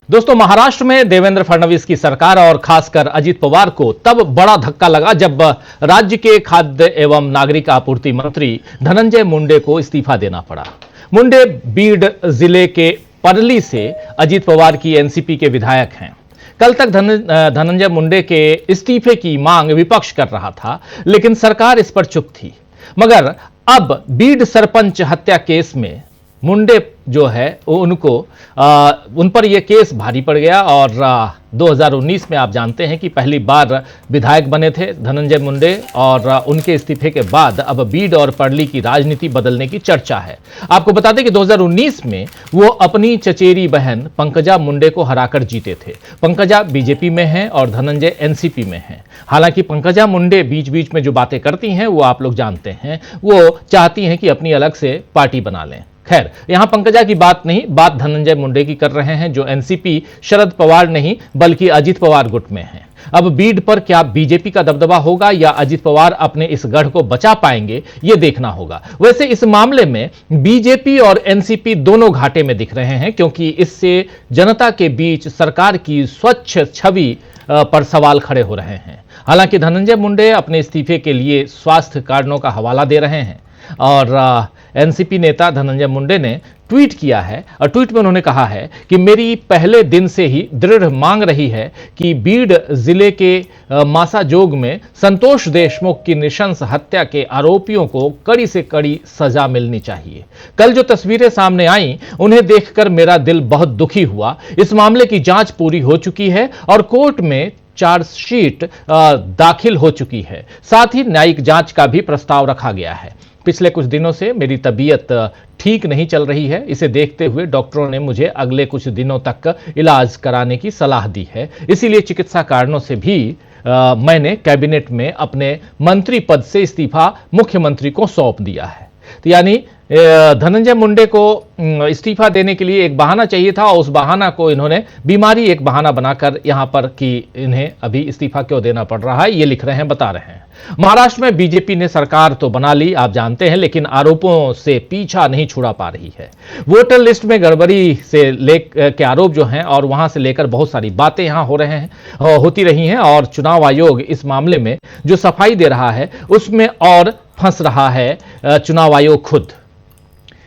दोस्तों, महाराष्ट्र में देवेंद्र फडणवीस की सरकार और खासकर अजित पवार को तब बड़ा धक्का लगा जब राज्य के खाद्य एवं नागरिक आपूर्ति मंत्री धनंजय मुंडे को इस्तीफा देना पड़ा। मुंडे बीड जिले के परली से अजित पवार की एनसीपी के विधायक हैं। कल तक धनंजय मुंडे के इस्तीफे की मांग विपक्ष कर रहा था, लेकिन सरकार इस पर चुप थी। मगर अब बीड सरपंच हत्या केस में मुंडे जो है उन पर यह केस भारी पड़ गया और 2019 में आप जानते हैं कि पहली बार विधायक बने थे धनंजय मुंडे और उनके इस्तीफे के बाद अब बीड और परली की राजनीति बदलने की चर्चा है। आपको बता दें कि 2019 में वो अपनी चचेरी बहन पंकजा मुंडे को हराकर जीते थे। पंकजा बीजेपी में हैं और धनंजय एनसीपी में हैं। हालांकि पंकजा मुंडे बीच बीच में जो बातें करती हैं वो आप लोग जानते हैं, वो चाहती हैं कि अपनी अलग से पार्टी बना लें। खैर, यहां पंकजा की बात नहीं, बात धनंजय मुंडे की कर रहे हैं, जो एनसीपी शरद पवार नहीं बल्कि अजित पवार गुट में हैं। अब बीड पर क्या बीजेपी का दबदबा होगा या अजित पवार अपने इस गढ़ को बचा पाएंगे, यह देखना होगा। वैसे इस मामले में बीजेपी और एनसीपी दोनों घाटे में दिख रहे हैं, क्योंकि इससे जनता के बीच सरकार की स्वच्छ छवि पर सवाल खड़े हो रहे हैं। हालांकि धनंजय मुंडे अपने इस्तीफे के लिए स्वास्थ्य कारणों का हवाला दे रहे हैं और एनसीपी नेता धनंजय मुंडे ने ट्वीट किया है और ट्वीट में उन्होंने कहा है कि मेरी पहले दिन से ही दृढ़ मांग रही है कि बीड जिले के मासाजोग में संतोष देशमुख की नृशंस हत्या के आरोपियों को कड़ी से कड़ी सजा मिलनी चाहिए। कल जो तस्वीरें सामने आई उन्हें देखकर मेरा दिल बहुत दुखी हुआ। इस मामले की जांच पूरी हो चुकी है और कोर्ट में चार्जशीट दाखिल हो चुकी है। साथ ही न्यायिक जांच का भी प्रस्ताव रखा गया है। पिछले कुछ दिनों से मेरी तबीयत ठीक नहीं चल रही है। इसे देखते हुए डॉक्टरों ने मुझे अगले कुछ दिनों तक इलाज कराने की सलाह दी है। इसीलिए चिकित्सा कारणों से भी मैंने कैबिनेट में अपने मंत्री पद से इस्तीफा मुख्यमंत्री को सौंप दिया है। तो यानी धनंजय मुंडे को इस्तीफा देने के लिए एक बहाना चाहिए था और उस बहाना को इन्होंने बीमारी एक बहाना बनाकर यहां पर कि इन्हें अभी इस्तीफा क्यों देना पड़ रहा है, ये लिख रहे हैं, बता रहे हैं। महाराष्ट्र में बीजेपी ने सरकार तो बना ली, आप जानते हैं, लेकिन आरोपों से पीछा नहीं छुड़ा पा रही है। वोटर लिस्ट में गड़बड़ी से के आरोप जो हैं और वहां से लेकर बहुत सारी बातें यहां होती रही हैं और चुनाव आयोग इस मामले में जो सफाई दे रहा है उसमें और फंस रहा है चुनाव आयोग खुद।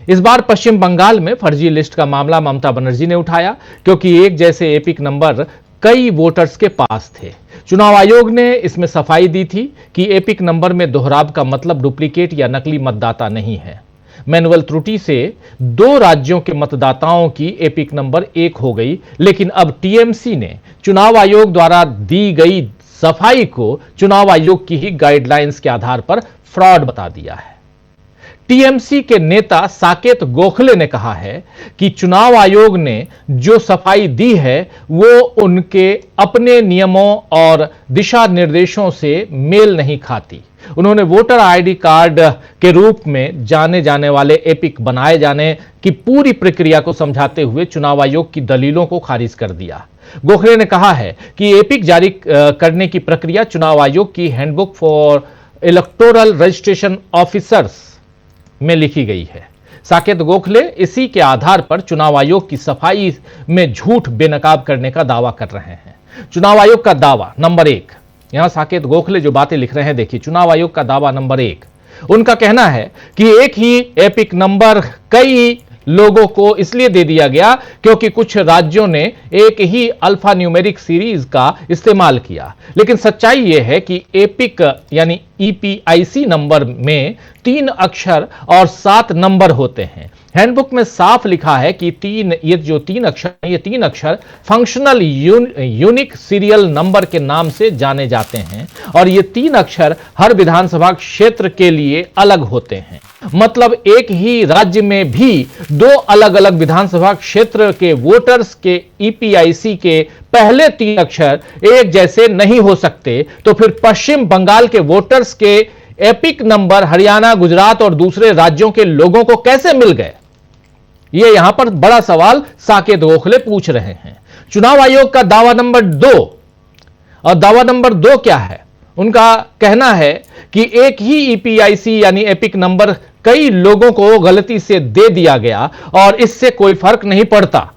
इस बार पश्चिम बंगाल में फर्जी लिस्ट का मामला ममता बनर्जी ने उठाया, क्योंकि एक जैसे एपिक नंबर कई वोटर्स के पास थे। चुनाव आयोग ने इसमें सफाई दी थी कि एपिक नंबर में दोहराव का मतलब डुप्लीकेट या नकली मतदाता नहीं है। मैनुअल त्रुटि से 2 राज्यों के मतदाताओं की एपिक नंबर 1 हो गई, लेकिन अब टीएमसी ने चुनाव आयोग द्वारा दी गई सफाई को चुनाव आयोग की ही गाइडलाइंस के आधार पर फ्रॉड बता दिया है। टीएमसी के नेता साकेत गोखले ने कहा है कि चुनाव आयोग ने जो सफाई दी है वो उनके अपने नियमों और दिशा निर्देशों से मेल नहीं खाती। उन्होंने वोटर आईडी कार्ड के रूप में जाने जाने वाले एपिक बनाए जाने की पूरी प्रक्रिया को समझाते हुए चुनाव आयोग की दलीलों को खारिज कर दिया। गोखले ने कहा है कि एपिक जारी करने की प्रक्रिया चुनाव आयोग की handbook for electoral registration officers में लिखी गई है। साकेत गोखले इसी के आधार पर चुनाव आयोग की सफाई में झूठ बेनकाब करने का दावा कर रहे हैं। चुनाव आयोग का दावा नंबर 1, यहां साकेत गोखले जो बातें लिख रहे हैं, देखिए, चुनाव आयोग का दावा नंबर 1, उनका कहना है कि एक ही एपिक नंबर कई लोगों को इसलिए दे दिया गया क्योंकि कुछ राज्यों ने एक ही अल्फा न्यूमेरिक सीरीज का इस्तेमाल किया। लेकिन सच्चाई यह है कि एपिक यानी ईपीआईसी नंबर में 3 अक्षर और 7 नंबर होते हैं। हैंडबुक में साफ लिखा है कि ये 3 अक्षर फंक्शनल यूनिक सीरियल नंबर के नाम से जाने जाते हैं और ये 3 अक्षर हर विधानसभा क्षेत्र के लिए अलग होते हैं। मतलब एक ही राज्य में भी 2 अलग अलग विधानसभा क्षेत्र के वोटर्स के ईपीआईसी के पहले 3 अक्षर एक जैसे नहीं हो सकते, तो फिर पश्चिम बंगाल के वोटर्स के एपिक नंबर हरियाणा, गुजरात और दूसरे राज्यों के लोगों को कैसे मिल गए? यह यहां पर बड़ा सवाल साकेत गोखले पूछ रहे हैं। चुनाव आयोग का दावा नंबर 2, और दावा नंबर 2 क्या है? उनका कहना है कि एक ही ईपीआईसी यानी एपिक नंबर कई लोगों को गलती से दे दिया गया और इससे कोई फर्क नहीं पड़ता।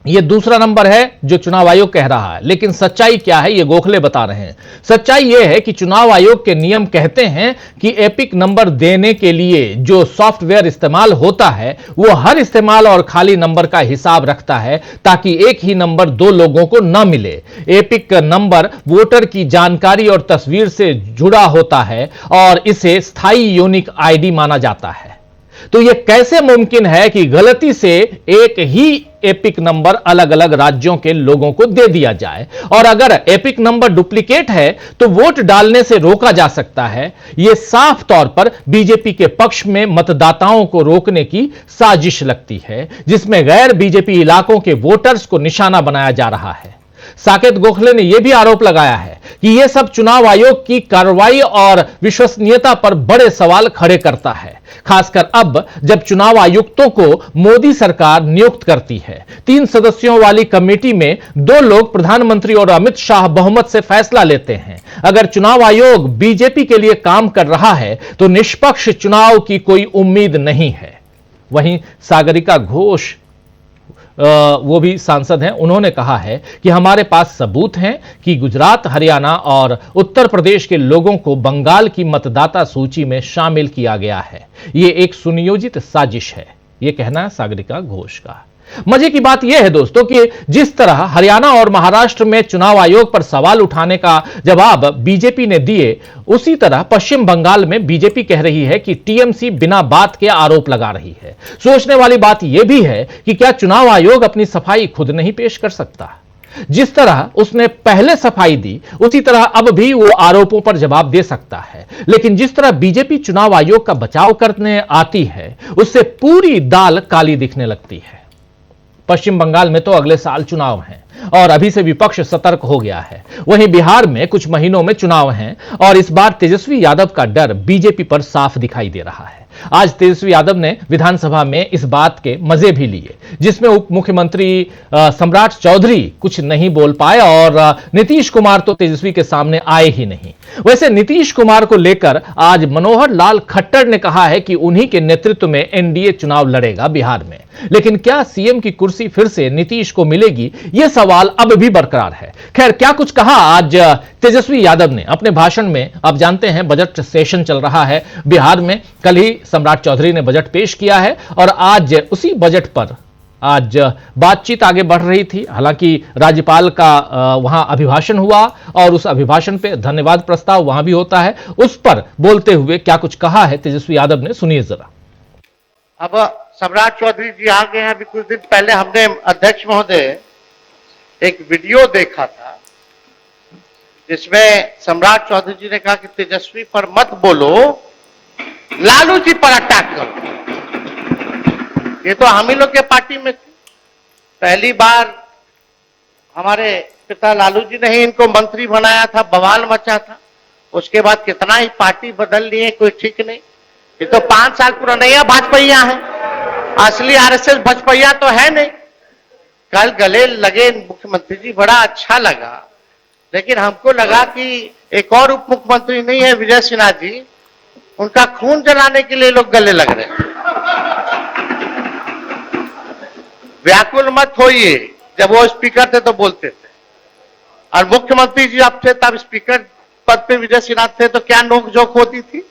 यह दूसरा नंबर है जो चुनाव आयोग कह रहा है, लेकिन सच्चाई क्या है यह गोखले बता रहे हैं। सच्चाई यह है कि चुनाव आयोग के नियम कहते हैं कि एपिक नंबर देने के लिए जो सॉफ्टवेयर इस्तेमाल होता है वो हर इस्तेमाल और खाली नंबर का हिसाब रखता है ताकि एक ही नंबर दो लोगों को न मिले। एपिक नंबर वोटर की जानकारी और तस्वीर से जुड़ा होता है और इसे स्थायी यूनिक आईडी माना जाता है। तो यह कैसे मुमकिन है कि गलती से एक ही एपिक नंबर अलग अलग राज्यों के लोगों को दे दिया जाए, और अगर एपिक नंबर डुप्लीकेट है तो वोट डालने से रोका जा सकता है। यह साफ तौर पर बीजेपी के पक्ष में मतदाताओं को रोकने की साजिश लगती है, जिसमें गैर बीजेपी इलाकों के वोटर्स को निशाना बनाया जा रहा है। साकेत गोखले ने यह भी आरोप लगाया है कि यह सब चुनाव आयोग की कार्रवाई और विश्वसनीयता पर बड़े सवाल खड़े करता है, खासकर अब जब चुनाव आयुक्तों को मोदी सरकार नियुक्त करती है। 3 सदस्यों वाली कमेटी में 2 लोग प्रधानमंत्री और अमित शाह बहुमत से फैसला लेते हैं। अगर चुनाव आयोग बीजेपी के लिए काम कर रहा है तो निष्पक्ष चुनाव की कोई उम्मीद नहीं है। वहीं सागरिका घोष वो भी सांसद हैं, उन्होंने कहा है कि हमारे पास सबूत हैं कि गुजरात, हरियाणा और उत्तर प्रदेश के लोगों को बंगाल की मतदाता सूची में शामिल किया गया है। यह एक सुनियोजित साजिश है, यह कहना है सागरिका घोष का। मजे की बात यह है दोस्तों कि जिस तरह हरियाणा और महाराष्ट्र में चुनाव आयोग पर सवाल उठाने का जवाब बीजेपी ने दिए, उसी तरह पश्चिम बंगाल में बीजेपी कह रही है कि टीएमसी बिना बात के आरोप लगा रही है। सोचने वाली बात यह भी है कि क्या चुनाव आयोग अपनी सफाई खुद नहीं पेश कर सकता? जिस तरह उसने पहले सफाई दी उसी तरह अब भी वो आरोपों पर जवाब दे सकता है। लेकिन जिस तरह बीजेपी चुनाव आयोग का बचाव करने आती है उससे पूरी दाल काली दिखने लगती है। पश्चिम बंगाल में तो अगले साल चुनाव हैं और अभी से विपक्ष सतर्क हो गया है। वहीं बिहार में कुछ महीनों में चुनाव हैं और इस बार तेजस्वी यादव का डर बीजेपी पर साफ दिखाई दे रहा है। आज तेजस्वी यादव ने विधानसभा में इस बात के मजे भी लिए, जिसमें उप मुख्यमंत्री सम्राट चौधरी कुछ नहीं बोल पाए और नीतीश कुमार तो तेजस्वी के सामने आए ही नहीं। वैसे नीतीश कुमार को लेकर आज मनोहर लाल खट्टर ने कहा है कि उन्हीं के नेतृत्व में एनडीए चुनाव लड़ेगा बिहार में। लेकिन क्या सीएम की कुर्सी फिर से नीतीश को मिलेगी, यह सवाल अब भी बरकरार है। खैर, क्या कुछ कहा आज तेजस्वी यादव ने अपने भाषण में। आप जानते हैं बजट सेशन चल रहा है बिहार में। कल ही सम्राट चौधरी ने बजट पेश किया है और आज उसी बजट पर आज बातचीत आगे बढ़ रही थी। हालांकि राज्यपाल का वहां अभिभाषण हुआ और उस अभिभाषण पे धन्यवाद प्रस्ताव वहां भी होता है। उस पर बोलते हुए क्या कुछ कहा है तेजस्वी यादव ने, सुनिए जरा। अब सम्राट चौधरी जी आ गए हैं। अभी कुछ दिन पहले हमने अध्यक्ष महोदय एक वीडियो देखा था जिसमें सम्राट चौधरी जी ने कहा कि तेजस्वी पर मत बोलो, लालू जी पर अटैक करो। ये तो हम ही लोग के पार्टी में थे। पहली बार हमारे पिता लालू जी ने ही इनको मंत्री बनाया था, बवाल मचा था। उसके बाद कितना ही पार्टी बदल लिए, कोई ठीक नहीं। ये तो 5 साल पुराना भाजपैया है, असली आरएसएस भाजपैया तो है नहीं। कल गले लगे मुख्यमंत्री जी, बड़ा अच्छा लगा। लेकिन हमको लगा कि एक और उप मुख्यमंत्री नहीं है विजय सिन्हा जी, उनका खून जलाने के लिए लोग गले लग रहे हैं। व्याकुल मत होइए, जब वो स्पीकर थे तो बोलते थे, और मुख्यमंत्री जी अब थे तब स्पीकर पद पे विजय सिन्हा थे तो क्या नोकझोंक होती थी,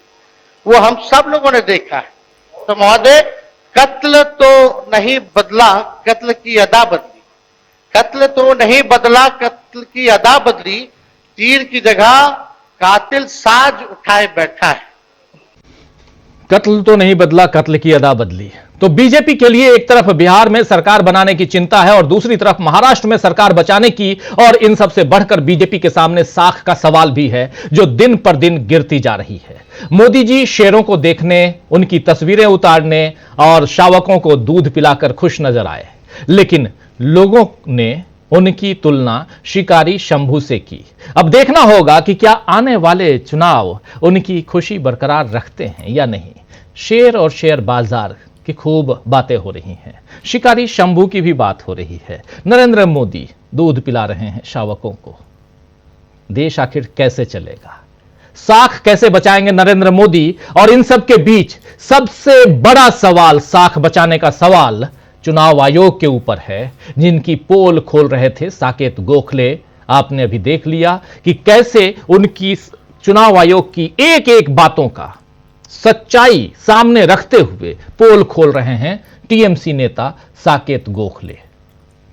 वो हम सब लोगों ने देखा है। तो महोदय, कत्ल तो नहीं बदला, कत्ल की अदा बदली। कत्ल तो नहीं बदला, कत्ल की अदा बदली। तीर की जगह कातिल साज उठाए बैठा है। कत्ल तो नहीं बदला, कत्ल की अदा बदली। तो बीजेपी के लिए एक तरफ बिहार में सरकार बनाने की चिंता है और दूसरी तरफ महाराष्ट्र में सरकार बचाने की, और इन सबसे बढ़कर बीजेपी के सामने साख का सवाल भी है जो दिन पर दिन गिरती जा रही है। मोदी जी शेरों को देखने, उनकी तस्वीरें उतारने और शावकों को दूध पिलाकर खुश नजर आए, लेकिन लोगों ने उनकी तुलना शिकारी शंभू से की। अब देखना होगा कि क्या आने वाले चुनाव उनकी खुशी बरकरार रखते हैं या नहीं। शेर और शेयर बाजार की खूब बातें हो रही हैं, शिकारी शंभू की भी बात हो रही है। नरेंद्र मोदी दूध पिला रहे हैं शावकों को। देश आखिर कैसे चलेगा, साख कैसे बचाएंगे नरेंद्र मोदी, और इन सब के बीच सबसे बड़ा सवाल, साख बचाने का सवाल, चुनाव आयोग के ऊपर है, जिनकी पोल खोल रहे थे साकेत गोखले। आपने अभी देख लिया कि कैसे उनकी चुनाव आयोग की एक एक बातों का सच्चाई सामने रखते हुए पोल खोल रहे हैं टीएमसी नेता साकेत गोखले।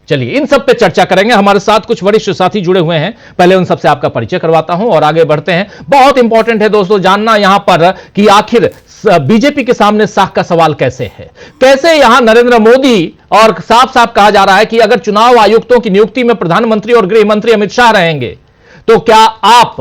चलिए इन सब पे चर्चा करेंगे। हमारे साथ कुछ वरिष्ठ साथी जुड़े हुए हैं, पहले उन सबसे आपका परिचय करवाता हूं और आगे बढ़ते हैं। बहुत इंपॉर्टेंट है दोस्तों जानना यहां पर कि आखिर बीजेपी के सामने साख का सवाल कैसे है, कैसे यहां नरेंद्र मोदी और साफ साफ कहा जा रहा है कि अगर चुनाव आयुक्तों की नियुक्ति में प्रधानमंत्री और गृह मंत्री अमित शाह रहेंगे तो क्या आप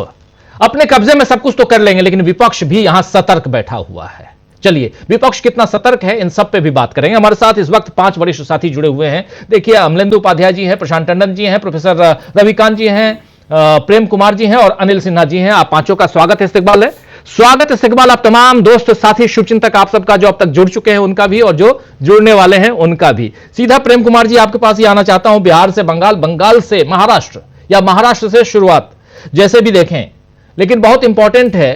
अपने कब्जे में सब कुछ तो कर लेंगे, लेकिन विपक्ष भी यहां सतर्क बैठा हुआ है। चलिए विपक्ष कितना सतर्क है इन सब पे भी बात करेंगे। हमारे साथ इस वक्त 5 वरिष्ठ साथी जुड़े हुए हैं। देखिए अमलेंदु उपाध्याय जी हैं, प्रशांत टंडन जी हैं, प्रोफेसर रविकांत जी हैं, प्रेम कुमार जी हैं और अनिल सिन्हा जी हैं। आप पांचों का स्वागत है, इस्तकबाल है। स्वागत इस्तकबाल आप तमाम दोस्त साथी शुभचिंतक आप सबका जो अब तक जुड़ चुके हैं उनका भी और जो जुड़ने वाले हैं उनका भी। सीधा प्रेम कुमार जी आपके पास ही आना चाहता हूं। बिहार से बंगाल, बंगाल से महाराष्ट्र या महाराष्ट्र से शुरुआत, जैसे भी देखें, लेकिन बहुत इंपॉर्टेंट है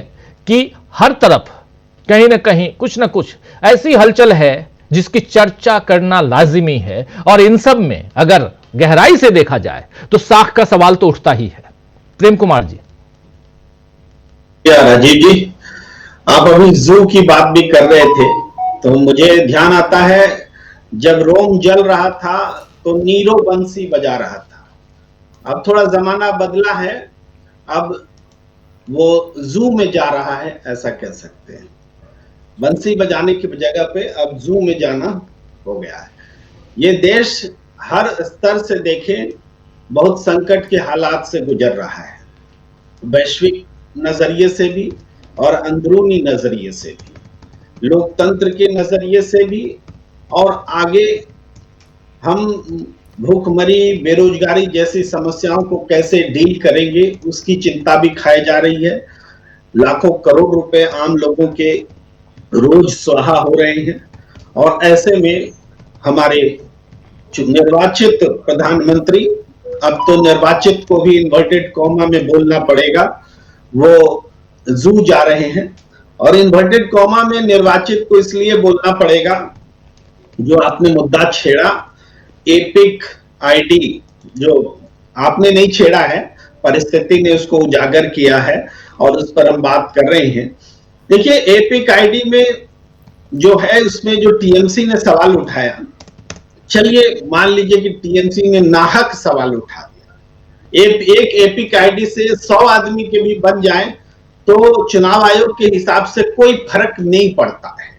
कि हर तरफ कहीं ना कहीं कुछ ना कुछ ऐसी हलचल है जिसकी चर्चा करना लाजिमी है और इन सब में अगर गहराई से देखा जाए तो साख का सवाल तो उठता ही है। प्रेम कुमार जी। राजीव जी, आप अभी जू की बात भी कर रहे थे तो मुझे ध्यान आता है जब रोम जल रहा था तो नीरो बंसी बजा रहा था। अब थोड़ा जमाना बदला है, अब वो जू में जा रहा है, ऐसा कह सकते हैं। बंसी बजाने की जगह पे अब जू में जाना हो गया है। ये देश हर स्तर से देखें बहुत संकट के हालात से गुजर रहा है, वैश्विक नजरिए से भी और अंदरूनी नजरिए से भी, लोकतंत्र के नजरिए से भी, और आगे हम भूखमरी, बेरोजगारी जैसी समस्याओं को कैसे डील करेंगे उसकी चिंता भी खाई जा रही है। लाखों करोड़ रुपए आम लोगों के रोज स्वाहा हो रहे हैं और ऐसे में हमारे निर्वाचित प्रधानमंत्री, अब तो निर्वाचित को भी इन्वर्टेड कॉमा में बोलना पड़ेगा, वो जू जा रहे हैं। और इन्वर्टेड कॉमा में निर्वाचित को इसलिए बोलना पड़ेगा, जो आपने मुद्दा छेड़ा एपिक आईडी, जो आपने नहीं छेड़ा है, परिस्थिति ने उसको उजागर किया है और उस पर हम बात कर रहे हैं। देखिए एपिक आईडी में जो है उसमें जो टीएमसी ने सवाल उठाया, चलिए मान लीजिए कि टीएमसी ने नाहक सवाल उठा दिया। एक एपिक आईडी से 100 आदमी के भी बन जाए तो चुनाव आयोग के हिसाब से कोई फर्क नहीं पड़ता है।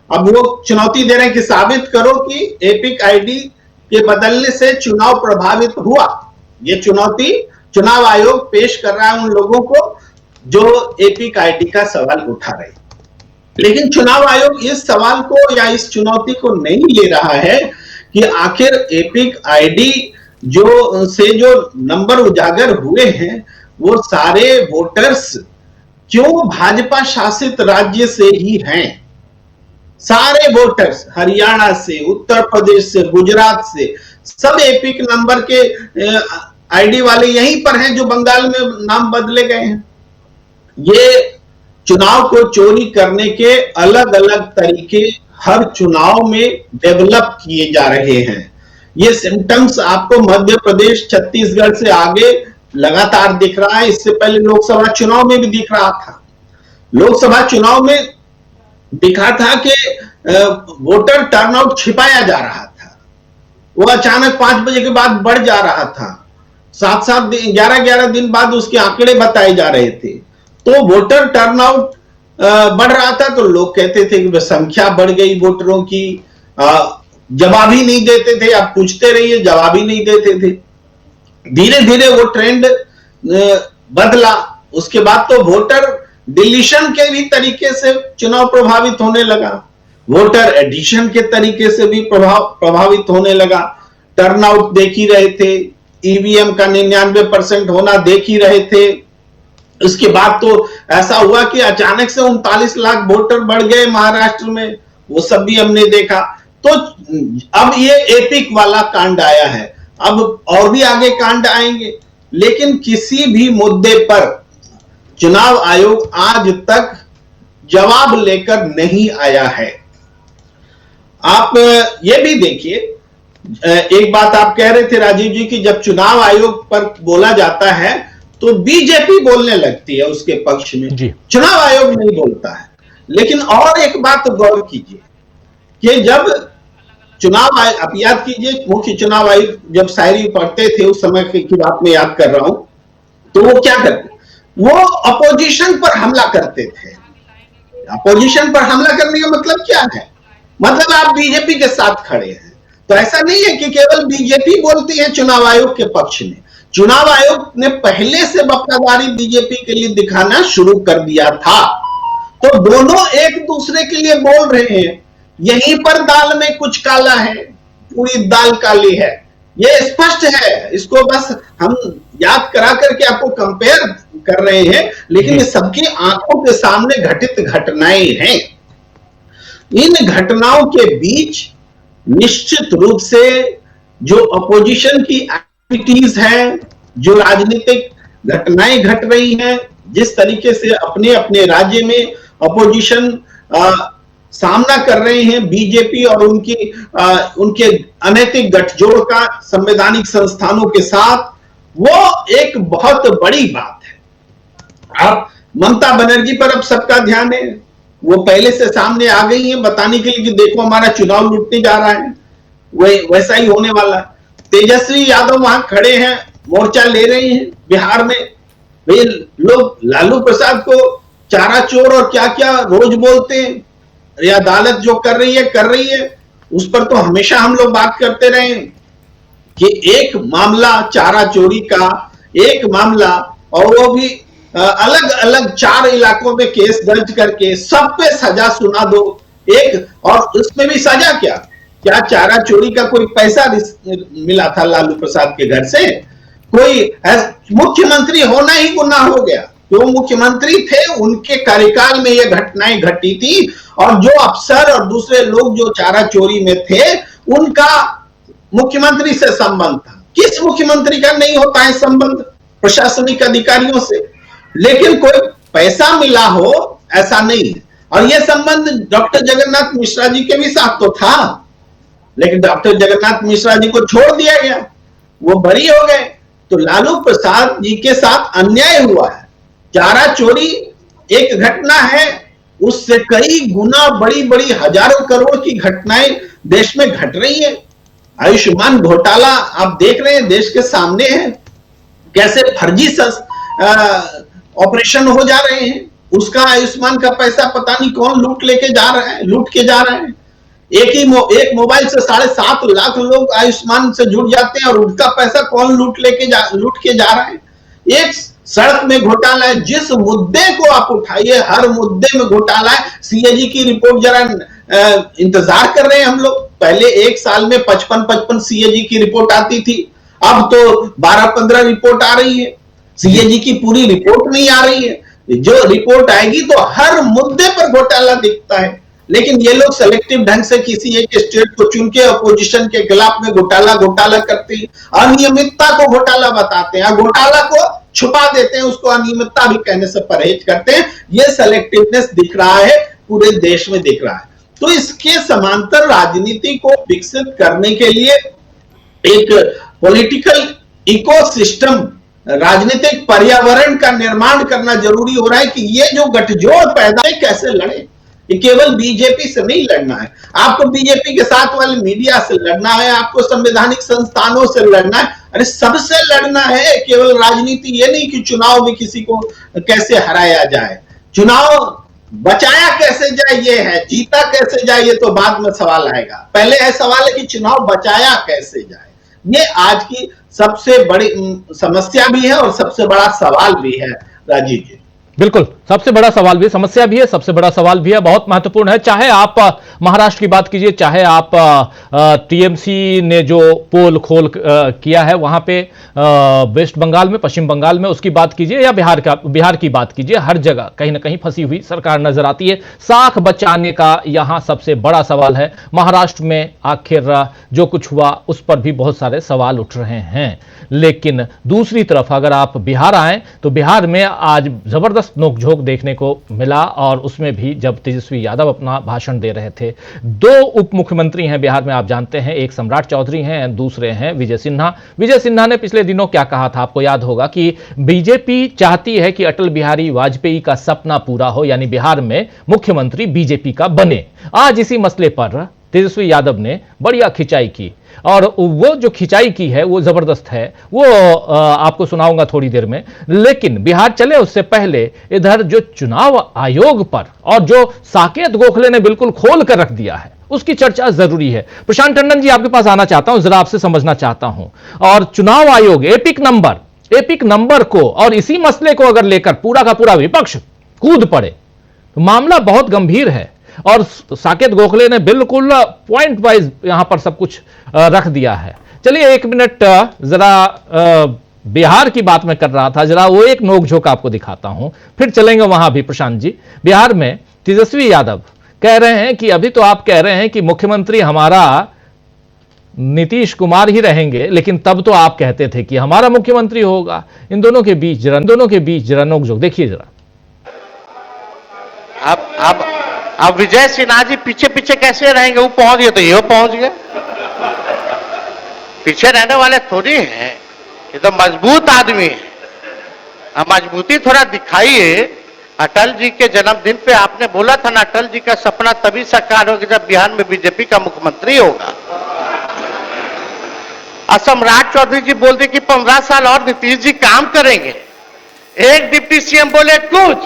अब वो चुनौती दे रहे हैं कि साबित करो कि एपिक आईडी के बदलने से चुनाव प्रभावित हुआ। ये चुनौती चुनाव आयोग पेश कर रहा है उन लोगों को जो एपिक आईडी का सवाल उठा रहे। लेकिन चुनाव आयोग इस सवाल को या इस चुनौती को नहीं ले रहा है कि आखिर एपिक आईडी जो नंबर उजागर हुए हैं वो सारे वोटर्स क्यों भाजपा शासित राज्य से ही हैं। सारे वोटर्स हरियाणा से, उत्तर प्रदेश से, गुजरात से, सब एपिक नंबर के आईडी वाले यहीं पर हैं जो बंगाल में नाम बदले गए हैं। ये चुनाव को चोरी करने के अलग अलग तरीके हर चुनाव में डेवलप किए जा रहे हैं। ये सिम्टम्स आपको मध्य प्रदेश, छत्तीसगढ़ से आगे लगातार दिख रहा है। इससे पहले लोकसभा चुनाव में भी दिख रहा था। लोकसभा चुनाव में दिखा था कि वोटर टर्नआउट छिपाया जा रहा था, वो अचानक 5 बजे के बाद बढ़ जा रहा था, 7-7 दिन, 11-11 दिन बाद उसके आंकड़े बताए जा रहे थे। तो वोटर टर्नआउट बढ़ रहा था तो लोग कहते थे कि संख्या बढ़ गई वोटरों की, जवाब ही नहीं देते थे, आप पूछते रहिए जवाब ही नहीं देते थे। धीरे धीरे वो ट्रेंड बदला। उसके बाद तो वोटर डिलीशन के भी तरीके से चुनाव प्रभावित होने लगा, वोटर एडिशन के तरीके से भी प्रभावित होने लगा। टर्नआउट देख ही रहे थे, ईवीएम का 99% होना देख ही रहे थे। उसके बाद तो ऐसा हुआ कि अचानक से 39 लाख वोटर बढ़ गए महाराष्ट्र में, वो सब भी हमने देखा। तो अब ये एपिक वाला कांड आया है, अब और भी आगे कांड आएंगे, लेकिन किसी भी मुद्दे पर चुनाव आयोग आज तक जवाब लेकर नहीं आया है। आप ये भी देखिए, एक बात आप कह रहे थे राजीव जी कि जब चुनाव आयोग पर बोला जाता है तो बीजेपी बोलने लगती है उसके पक्ष में, जी। चुनाव आयोग नहीं बोलता है। लेकिन और एक बात गौर कीजिए कि जब चुनाव आयोग, आप याद कीजिए मुख्य चुनाव आयुक्त जब शायरी पढ़ते थे उस समय की बात में याद कर रहा हूं, तो वो क्या करते, वो अपोजिशन पर हमला करते थे। अपोजिशन पर हमला करने का मतलब क्या है, मतलब आप बीजेपी के साथ खड़े हैं। तो ऐसा नहीं है कि केवल बीजेपी बोलती है चुनाव आयोग के पक्ष में, चुनाव आयोग ने पहले से वफादारी बीजेपी के लिए दिखाना शुरू कर दिया था। तो दोनों एक दूसरे के लिए बोल रहे हैं, यहीं पर दाल में कुछ काला है, पूरी दाल काली है, ये स्पष्ट है। इसको बस हम याद करा करके आपको कंपेयर कर रहे हैं, लेकिन ये सबकी आंखों के सामने घटित घटनाएं हैं। इन घटनाओं के बीच निश्चित रूप से जो अपोजिशन की एक्टिविटीज हैं, जो राजनीतिक घटनाएं घट रही हैं, जिस तरीके से अपने अपने राज्य में अपोजिशन सामना कर रहे हैं बीजेपी और उनके अनैतिक गठजोड़ का संवैधानिक संस्थानों के साथ, वो एक बहुत बड़ी बात है। अब ममता बनर्जी पर अब सबका ध्यान है, वो पहले से सामने आ गई हैं बताने के लिए कि देखो हमारा चुनाव लूटने जा रहा है, वैसा ही होने वाला। तेजस्वी यादव वहां खड़े हैं, मोर्चा ले रहे हैं बिहार में। वे लोग लालू प्रसाद को चारा चोर और क्या क्या रोज बोलते हैं, ये अदालत जो कर रही है, उस पर तो हमेशा हम लोग बात करते रहे कि एक मामला चारा चोरी का, एक मामला, और वो भी अलग अलग 4 इलाकों में केस दर्ज करके सब पे सजा सुना दो एक, और उसमें भी सजा क्या चारा चोरी का कोई पैसा मिला था लालू प्रसाद के घर से? कोई मुख्यमंत्री होना ही गुनाह हो गया, जो मुख्यमंत्री थे उनके कार्यकाल में ये घटनाएं घटी थी, और जो अफसर और दूसरे लोग जो चारा चोरी में थे उनका मुख्यमंत्री से संबंध था। किस मुख्यमंत्री का नहीं होता है संबंध प्रशासनिक अधिकारियों से? लेकिन कोई पैसा मिला हो ऐसा नहीं है। और यह संबंध डॉक्टर जगन्नाथ मिश्रा जी के भी साथ तो था, लेकिन डॉक्टर जगन्नाथ मिश्रा जी को छोड़ दिया गया, वो बरी हो गए। तो लालू प्रसाद जी के साथ अन्याय हुआ है। चारा चोरी एक घटना है, उससे कई गुना बड़ी बड़ी हजारों करोड़ की घटनाएं देश में घट रही है। आयुष्मान घोटाला आप देख रहे हैं, देश के सामने है, कैसे फर्जी ऑपरेशन हो जा रहे हैं। उसका आयुष्मान का पैसा पता नहीं कौन लूट के जा रहा है। एक मोबाइल से 7.5 लाख लोग आयुष्मान से जुड़ जाते हैं, और उनका पैसा कौन लूट के जा रहा है। एक सड़क में घोटाला है, जिस मुद्दे को आप उठाइए हर मुद्दे में घोटाला है। सीएजी की रिपोर्ट जरा इंतजार कर रहे हैं हम लोग। पहले एक साल में 55 सीएजी की रिपोर्ट आती थी, अब तो 12-15 रिपोर्ट आ रही है। सीएजी की पूरी रिपोर्ट नहीं आ रही है। जो रिपोर्ट आएगी तो हर मुद्दे पर घोटाला दिखता है, लेकिन ये लोग सेलेक्टिव ढंग से किसी एक स्टेट को चुन के अपोजिशन के खिलाफ में घोटाला करते हैं, अनियमितता को घोटाला बताते हैं, घोटाला को छुपा देते हैं, उसको अनियमितता भी कहने से परहेज करते हैं। ये सेलेक्टिवनेस दिख रहा है, पूरे देश में दिख रहा है। तो इसके समांतर राजनीति को विकसित करने के लिए एक पॉलिटिकल इकोसिस्टम, राजनीतिक पर्यावरण का निर्माण करना जरूरी हो रहा है कि ये जो गठजोड़ पैदा है कैसे लड़े। ये केवल बीजेपी से नहीं लड़ना है, आपको बीजेपी के साथ वाले मीडिया से लड़ना है, आपको संवैधानिक संस्थानों से लड़ना है, अरे सबसे लड़ना है। केवल राजनीति ये नहीं कि चुनाव में किसी को कैसे हराया जाए, चुनाव बचाया कैसे जाए ये है, जीता कैसे जाए ये तो बाद में सवाल आएगा। पहले है सवाल है कि चुनाव बचाया कैसे जाए। ये आज की सबसे बड़ी समस्या भी है और सबसे बड़ा सवाल भी है राजीव जी। बिल्कुल, सबसे बड़ा सवाल भी, समस्या भी है, सबसे बड़ा सवाल भी है, बहुत महत्वपूर्ण है। चाहे आप महाराष्ट्र की बात कीजिए, चाहे आप टीएमसी ने जो पोल खोल किया है वहां पे वेस्ट बंगाल में, पश्चिम बंगाल में, उसकी बात कीजिए, या बिहार की बात कीजिए, हर जगह कहीं ना कहीं फंसी हुई सरकार नजर आती है। साख बचाने का यहां सबसे बड़ा सवाल है। महाराष्ट्र में आखिर जो कुछ हुआ उस पर भी बहुत सारे सवाल उठ रहे हैं। लेकिन दूसरी तरफ अगर आप बिहार आए तो बिहार में आज जबरदस्त जबरदस्त नोकझोंक देखने को मिला। और उसमें भी जब तेजस्वी यादव अपना भाषण दे रहे थे, दो उप मुख्यमंत्री हैं बिहार में, आप जानते हैं, एक सम्राट चौधरी हैं, दूसरे हैं विजय सिन्हा। विजय सिन्हा ने पिछले दिनों क्या कहा था, आपको याद होगा कि बीजेपी चाहती है कि अटल बिहारी वाजपेयी का सपना पूरा हो, यानी बिहार में मुख्यमंत्री बीजेपी का बने। आज इसी मसले पर तेजस्वी यादव ने बढ़िया खिंचाई की, और वो जो खिंचाई की है वो जबरदस्त है, वो आपको सुनाऊंगा थोड़ी देर में। लेकिन बिहार चले उससे पहले इधर जो चुनाव आयोग पर और जो साकेत गोखले ने बिल्कुल खोल कर रख दिया है, उसकी चर्चा जरूरी है। प्रशांत टंडन जी, आपके पास आना चाहता हूं, जरा आपसे समझना चाहता हूं। और चुनाव आयोग एपिक नंबर को और इसी मसले को अगर लेकर पूरा का पूरा विपक्ष कूद पड़े तो मामला बहुत गंभीर है। और साकेत गोखले ने बिल्कुल पॉइंट वाइज यहां पर सब कुछ रख दिया है। चलिए एक मिनट, जरा बिहार की बात मैं कर रहा था, जरा वो एक नोकझोंक आपको दिखाता हूं, फिर चलेंगे वहां भी। प्रशांत जी, बिहार में तेजस्वी यादव कह रहे हैं कि अभी तो आप कह रहे हैं कि मुख्यमंत्री हमारा नीतीश कुमार ही रहेंगे, लेकिन तब तो आप कहते थे कि हमारा मुख्यमंत्री होगा। इन दोनों के बीच जरा नोकझोंक देखिए जरा। अब विजय सिन्हा जी पीछे पीछे कैसे रहेंगे? वो पहुंच गए तो ये पहुंच गए, पीछे रहने वाले थोड़ी हैं, ये तो मजबूत आदमी है। अब मजबूती थोड़ा दिखाइए। अटल जी के जन्मदिन पे आपने बोला था ना, अटल जी का सपना तभी साकार होगा जब बिहार में बीजेपी का मुख्यमंत्री होगा। और सम्राट चौधरी जी बोल दिए कि 15 साल और नीतीश जी काम करेंगे। एक डिप्टी सीएम बोले कुछ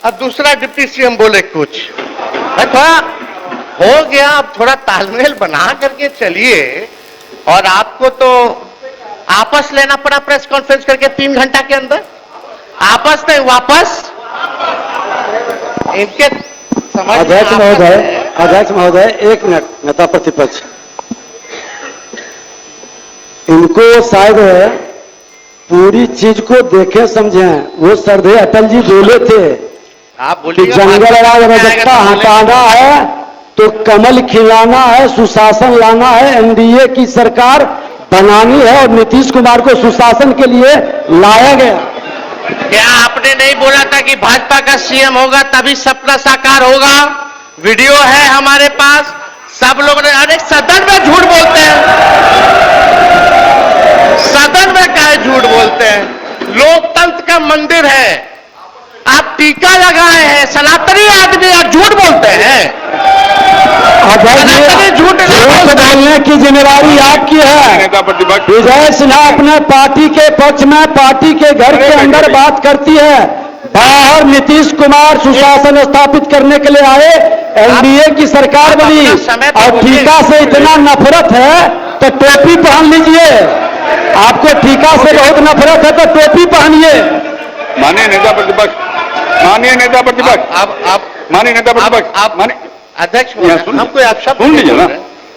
और दूसरा डिप्टी सीएम बोले कुछ। थोड़ा हो गया, अब थोड़ा तालमेल बना करके चलिए। और आपको तो आपस लेना पड़ा प्रेस कॉन्फ्रेंस करके 3 घंटा के अंदर, आपस नहीं वापस। इनके समझ अध्यक्ष महोदय 1 मिनट, नेता प्रतिपक्ष, इनको शायद पूरी चीज को देखे समझे। वो सरदे अटल जी बोले थे आप कि जंगल राज रजकता हटाना है तो कमल खिलाना है, सुशासन लाना है, एनडीए की सरकार बनानी है, और नीतीश कुमार को सुशासन के लिए लाया गया। क्या आपने नहीं बोला था कि भाजपा का सीएम होगा तभी सपना साकार होगा? वीडियो है हमारे पास, सब लोग ने। अरे सदन में झूठ बोलते हैं, सदन में काहे झूठ बोलते हैं? लोकतंत्र का मंदिर है, आप टीका लगाए हैं, सनातनी आदमी और झूठ बोलते हैं। झूठ बोलने की जिम्मेदारी आपकी है। विजय सिन्हा अपने पार्टी के पक्ष में पार्टी के घर के अंदर बात करती है, बाहर नीतीश कुमार सुशासन स्थापित करने के लिए आए, एनडीए की सरकार बनी, और टीका से इतना नफरत है तो टोपी पहन लीजिए। आपको टीका से बहुत नफरत है तो टोपी पहनिए। माननीय नेता प्रतिपक्ष, माननीय नेता प्रतिपक्ष, माननीय नेता प्रतिपक्ष, आप माननीय अध्यक्ष, हमको आप शब्द सुन लीजिए ना,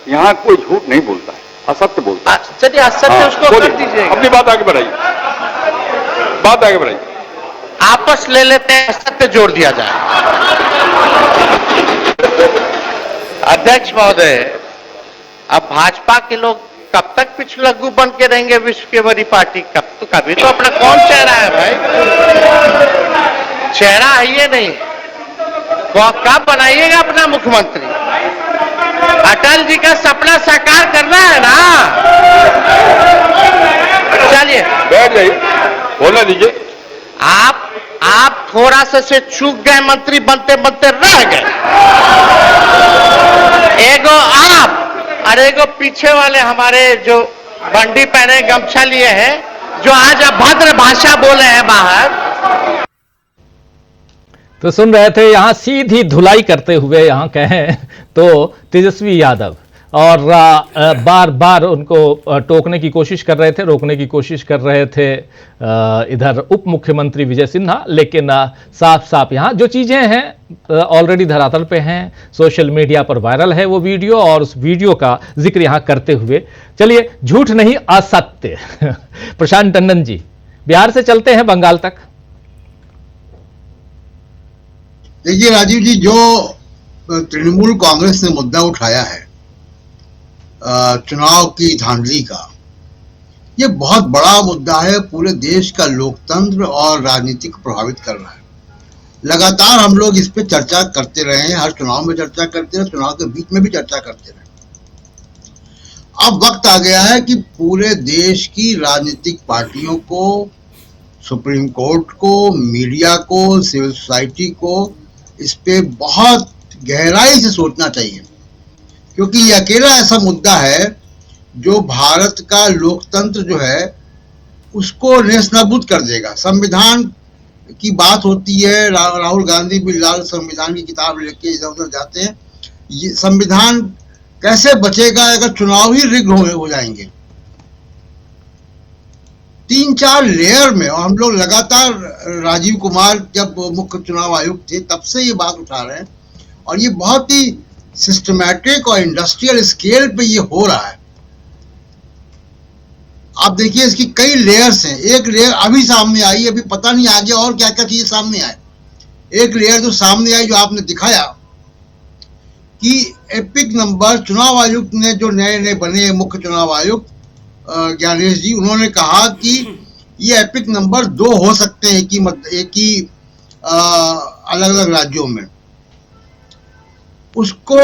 यहाँ कोई झूठ नहीं बोलता है, असत्य बोलता है। चलिए असत्य उसको कर दीजिए, अपनी बात आगे बढ़ाइए, बात आगे बढ़ाइए। आपस ले लेते हैं, असत्य जोड़ दिया जाए। अध्यक्ष महोदय, अब भाजपा के लोग कब तक पिछलग्गू बन के रहेंगे विश्व की बड़ी पार्टी? कभी तो अपना कौन चेहरा है भाई? चेहरा है ये नहीं, कब बनाइएगा अपना मुख्यमंत्री? अटल जी का सपना साकार करना है ना। चलिए बैठ जाइए, बोलने दीजिए। आप थोड़ा सा से चूक गए, मंत्री बनते बनते रह गए। एगो आप और एगो पीछे वाले हमारे जो बंडी पहने गमछा लिए हैं, जो आज अभद्र भाषा बोले हैं बाहर। तो सुन रहे थे, यहां सीधी धुलाई करते हुए यहां कहें तो तेजस्वी यादव, और बार बार उनको टोकने की कोशिश कर रहे थे, रोकने की कोशिश कर रहे थे इधर उप मुख्यमंत्री विजय सिन्हा। लेकिन साफ साफ यहां जो चीजें हैं ऑलरेडी धरातल पे हैं, सोशल मीडिया पर वायरल है वो वीडियो, और उस वीडियो का जिक्र यहां करते हुए चलिए, झूठ नहीं असत्य। प्रशांत टंडन जी, बिहार से चलते हैं बंगाल तक। देखिए राजीव जी, जो तृणमूल कांग्रेस ने मुद्दा उठाया है चुनाव की धांधली का, ये बहुत बड़ा मुद्दा है, पूरे देश का लोकतंत्र और राजनीति को प्रभावित कर रहा है। लगातार हम लोग इस पे चर्चा करते रहे हैं, हर चुनाव में चर्चा करते रहे, चुनाव के बीच में भी चर्चा करते रहे। अब वक्त आ गया है कि पूरे देश की राजनीतिक पार्टियों को, सुप्रीम कोर्ट को, मीडिया को, सिविल सोसाइटी को इस पे बहुत गहराई से सोचना चाहिए, क्योंकि ये अकेला ऐसा मुद्दा है जो भारत का लोकतंत्र जो है उसको नेस्तनाबूद कर देगा। संविधान की बात होती है, राहुल गांधी भी लाल संविधान की किताब लेके इधर उधर जाते हैं। ये संविधान कैसे बचेगा अगर चुनाव ही रिग हो जाएंगे? 3-4 लेयर में, और हम लोग लगातार राजीव कुमार जब मुख्य चुनाव आयुक्त थे तब से ये बात उठा रहे हैं, और ये बहुत ही सिस्टमैटिक और इंडस्ट्रियल स्केल पे ये हो रहा है। आप देखिए इसकी कई लेयर्स हैं। एक लेयर अभी सामने आई, अभी पता नहीं आगे और क्या क्या चीजें सामने आए। एक लेयर जो सामने आई, जो आपने दिखाया कि एपिक नंबर, चुनाव आयुक्त ने जो नए बने मुख्य चुनाव आयुक्त ज्ञानेश जी, उन्होंने कहा कि ये एपिक नंबर 2 हो सकते हैं एक ही अलग अलग राज्यों में। उसको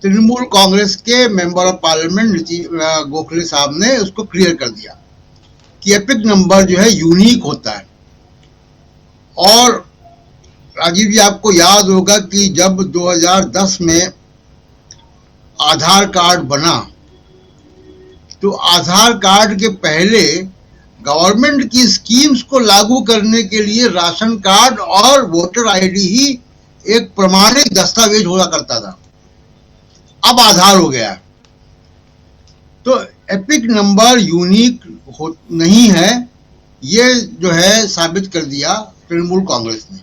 तृणमूल कांग्रेस के मेंबर ऑफ पार्लियामेंट गोखले साहब ने उसको क्लियर कर दिया कि एपिक नंबर जो है यूनिक होता है। और राजीव जी, आपको याद होगा कि जब 2010 में आधार कार्ड बना तो आधार कार्ड के पहले गवर्नमेंट की स्कीम्स को लागू करने के लिए राशन कार्ड और वोटर आईडी ही एक प्रमाणिक दस्तावेज हुआ करता था। अब आधार हो गया। तो एपिक नंबर यूनिक नहीं है, ये जो है साबित कर दिया तृणमूल कांग्रेस ने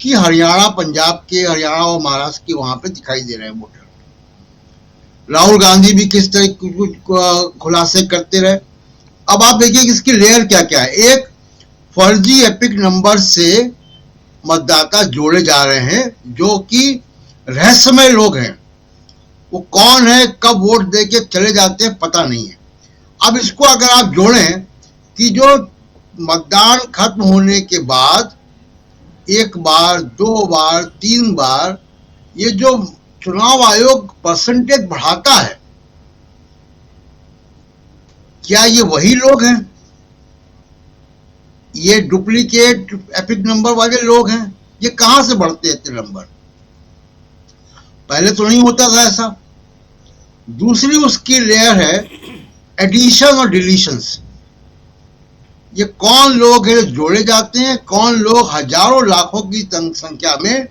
कि हरियाणा, पंजाब के, हरियाणा और महाराष्ट्र के वहां पे दिखाई दे रहे हैं वोटर। राहुल गांधी भी किस तरह कुछ खुलासे करते रहे। अब आप देखिए कि इसकी लेयर क्या क्या है। एक, फर्जी एपिक नंबर से मतदाता जोड़े जा रहे हैं जो कि रहस्यमय लोग हैं। वो कौन है, कब वोट देके चले जाते हैं, पता नहीं है। अब इसको अगर आप जोड़ें कि जो मतदान खत्म होने के बाद 1 बार, 2 बार, 3 बार ये जो चुनाव आयोग परसेंटेज बढ़ाता है, क्या ये वही लोग हैं? ये डुप्लीकेट एपिक नंबर वाले लोग हैं? ये कहां से बढ़ते हैं इतने नंबर? पहले तो नहीं होता था ऐसा। दूसरी उसकी लेयर है एडिशन और डिलीशंस। ये कौन लोग हैं जो जोड़े जाते हैं, कौन लोग हजारों लाखों की संख्या में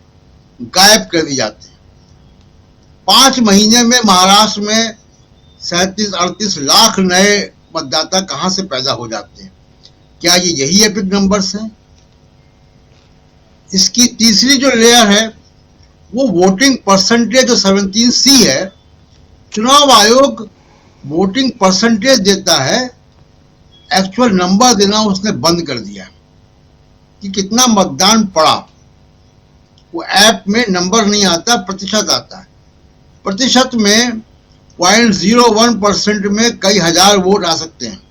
गायब कर दिए जाते हैं। 5 महीने में महाराष्ट्र में 37-38 लाख नए मतदाता कहां से पैदा हो जाते हैं? क्या ये यही एपिक नंबर्स हैं? इसकी तीसरी जो लेयर है वो वोटिंग परसेंटेज, जो 17C है। चुनाव आयोग वोटिंग परसेंटेज देता है, एक्चुअल नंबर देना उसने बंद कर दिया कि कितना मतदान पड़ा। वो ऐप में नंबर नहीं आता, प्रतिशत आता है। प्रतिशत में 0.01% में कई हजार वोट आ सकते हैं।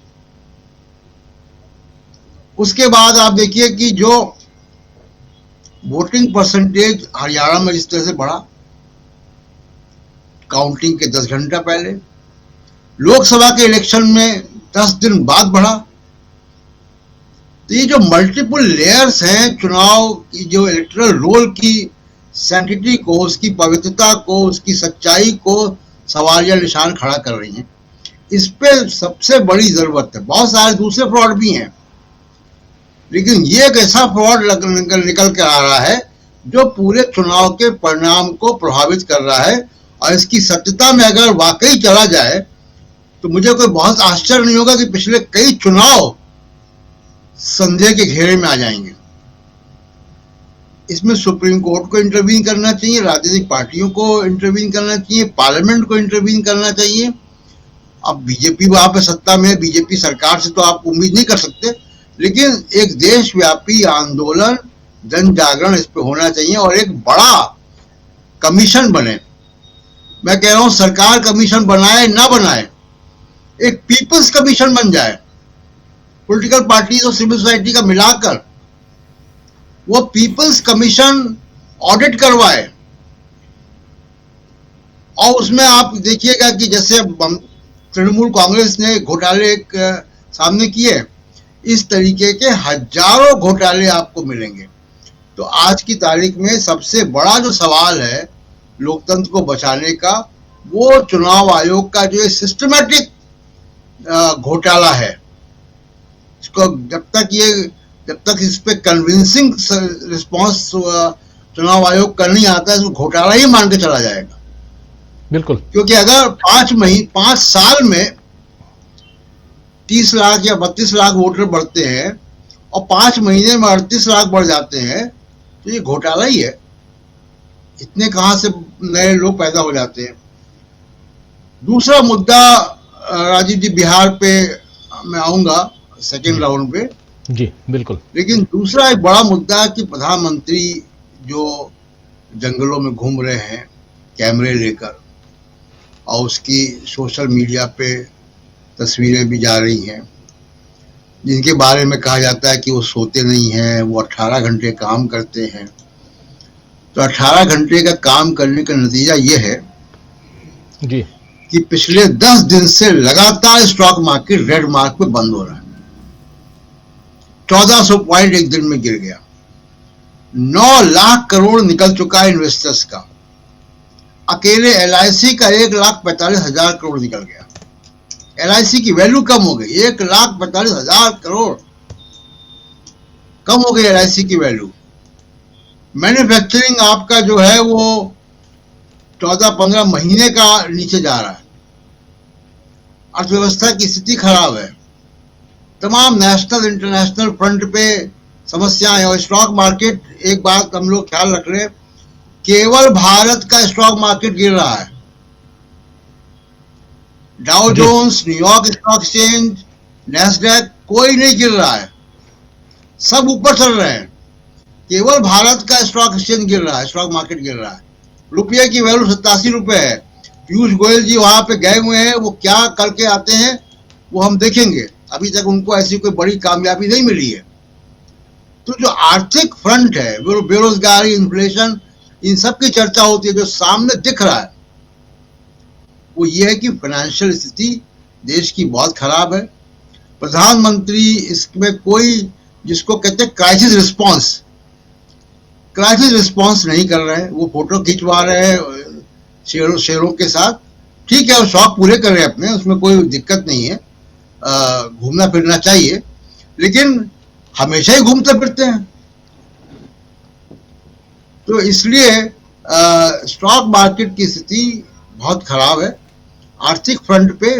उसके बाद आप देखिए कि जो वोटिंग परसेंटेज हरियाणा में जिस तरह से बढ़ा, काउंटिंग के 10 घंटा पहले, लोकसभा के इलेक्शन में 10 दिन बाद बढ़ा। तो ये जो मल्टीपल लेयर्स हैं चुनाव की, जो इलेक्टोरल रोल की सैंक्टिटी को, उसकी पवित्रता को, उसकी सच्चाई को सवालिया निशान खड़ा कर रही हैं। इस पे सबसे बड़ी जरूरत है। बहुत सारे दूसरे फ्रॉड भी हैं, लेकिन ये एक ऐसा फ्रॉड निकल के आ रहा है जो पूरे चुनाव के परिणाम को प्रभावित कर रहा है। और इसकी सत्यता में अगर वाकई चला जाए तो मुझे कोई बहुत आश्चर्य नहीं होगा कि पिछले कई चुनाव संदेह के घेरे में आ जाएंगे। इसमें सुप्रीम कोर्ट को इंटरवीन करना चाहिए, राजनीतिक पार्टियों को इंटरवीन करना चाहिए, पार्लियामेंट को इंटरवीन करना चाहिए। अब बीजेपी वहां पे सत्ता में, बीजेपी सरकार से तो आप उम्मीद नहीं कर सकते, लेकिन एक देशव्यापी आंदोलन, जन जागरण इस पे होना चाहिए और एक बड़ा कमीशन बने। मैं कह रहा हूं सरकार कमीशन बनाए ना बनाए, एक पीपल्स कमीशन बन जाए, पॉलिटिकल पार्टीज और सिविल सोसाइटी का मिलाकर वो पीपल्स कमीशन ऑडिट करवाए। और उसमें आप देखिएगा कि जैसे तृणमूल कांग्रेस ने घोटाले सामने किए, इस तरीके के हजारों घोटाले आपको मिलेंगे। तो आज की तारीख में सबसे बड़ा जो सवाल है लोकतंत्र को बचाने का, वो चुनाव आयोग का जो सिस्टमैटिक घोटाला है। इसको जब तक इस पे कन्विंसिंग रिस्पांस चुनाव आयोग कर नहीं आता है, तो घोटाला ही मान के चला जाएगा। बिल्कुल, क्योंकि अगर 5 साल में 30 लाख या 32 लाख वोटर बढ़ते हैं और 5 महीने में 38 लाख बढ़ जाते हैं, तो ये घोटाला ही है। इतने कहां से नए लोग पैदा हो जाते हैं। दूसरा मुद्दा राजीव जी, बिहार पे मैं आऊंगा सेकेंड राउंड पे जी बिल्कुल। लेकिन दूसरा एक बड़ा मुद्दा कि प्रधानमंत्री जो जंगलों में घूम रहे हैं कैमरे लेकर, और उसकी सोशल मीडिया पे तस्वीरें भी जा रही हैं, जिनके बारे में कहा जाता है कि वो सोते नहीं हैं, वो 18 घंटे काम करते हैं। तो 18 घंटे का काम करने का नतीजा ये है जी कि पिछले 10 दिन से लगातार स्टॉक मार्केट रेड मार्क पे बंद हो रहा है। 1400 पॉइंट एक दिन में गिर गया। 9 लाख करोड़ निकल चुका है इन्वेस्टर्स का। अकेले LIC का 1,45,000 करोड़ निकल गया। LIC की वैल्यू कम हो गई, 1,45,000 करोड़ कम हो गई LIC की वैल्यू। मैन्युफैक्चरिंग आपका जो है वो 14-15 महीने का नीचे जा रहा है। अर्थव्यवस्था की स्थिति खराब है। तमाम नेशनल इंटरनेशनल फ्रंट पे समस्याएं। और स्टॉक मार्केट, एक बात हम लोग ख्याल रख रहे हैं, केवल भारत का स्टॉक मार्केट गिर रहा है। Dow Jones, New York Stock Exchange, Nasdaq, कोई नहीं गिर रहा है, सब ऊपर चल रहे हैं। केवल भारत का स्टॉक एक्सचेंज गिर रहा है, स्टॉक मार्केट गिर रहा है। रुपये की वैल्यू 87 रुपए है। पीयूष गोयल जी वहां पे गए हुए हैं, वो क्या करके आते हैं वो हम देखेंगे। अभी तक उनको ऐसी कोई बड़ी कामयाबी नहीं मिली है। तो जो आर्थिक फ्रंट है, बेरोजगारी, इन्फ्लेशन, इन सब की चर्चा होती है। जो सामने दिख रहा है वो ये है कि फाइनेंशियल स्थिति देश की बहुत खराब है। प्रधानमंत्री इसमें कोई, जिसको कहते हैं क्राइसिस रिस्पॉन्स नहीं कर रहे हैं। वो फोटो खिंचवा रहे हैं शेरों के साथ, ठीक है, वो शौक पूरे कर रहे हैं अपने, उसमें कोई दिक्कत नहीं है। घूमना फिरना चाहिए, लेकिन हमेशा ही घूमते फिरते हैं। तो इसलिए स्टॉक मार्केट की स्थिति बहुत खराब है। आर्थिक फ्रंट पे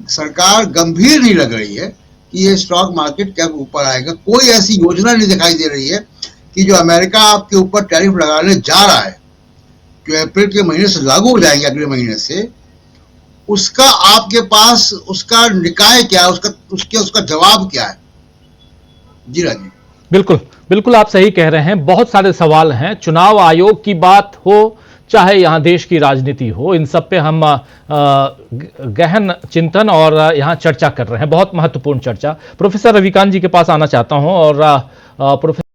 सरकार गंभीर नहीं लग रही है कि ये स्टॉक मार्केट कब ऊपर आएगा। कोई ऐसी योजना नहीं दिखाई दे रही है कि जो अमेरिका आपके ऊपर टैरिफ लगाने जा रहा है, जो अप्रैल के महीने से लागू हो जाएंगे, अगले महीने से, उसका आपके पास उसका निकाय क्या है, उसका जवाब क्या है। जी राजीव, बिल्कुल बिल्कुल, आप सही कह रहे हैं। बहुत सारे सवाल हैं। चुनाव आयोग की बात हो, चाहे यहां देश की राजनीति हो, इन सब पे हम गहन चिंतन और यहां चर्चा कर रहे हैं, बहुत महत्वपूर्ण चर्चा। प्रोफेसर रविकांत जी के पास आना चाहता हूं। और प्रोफेसर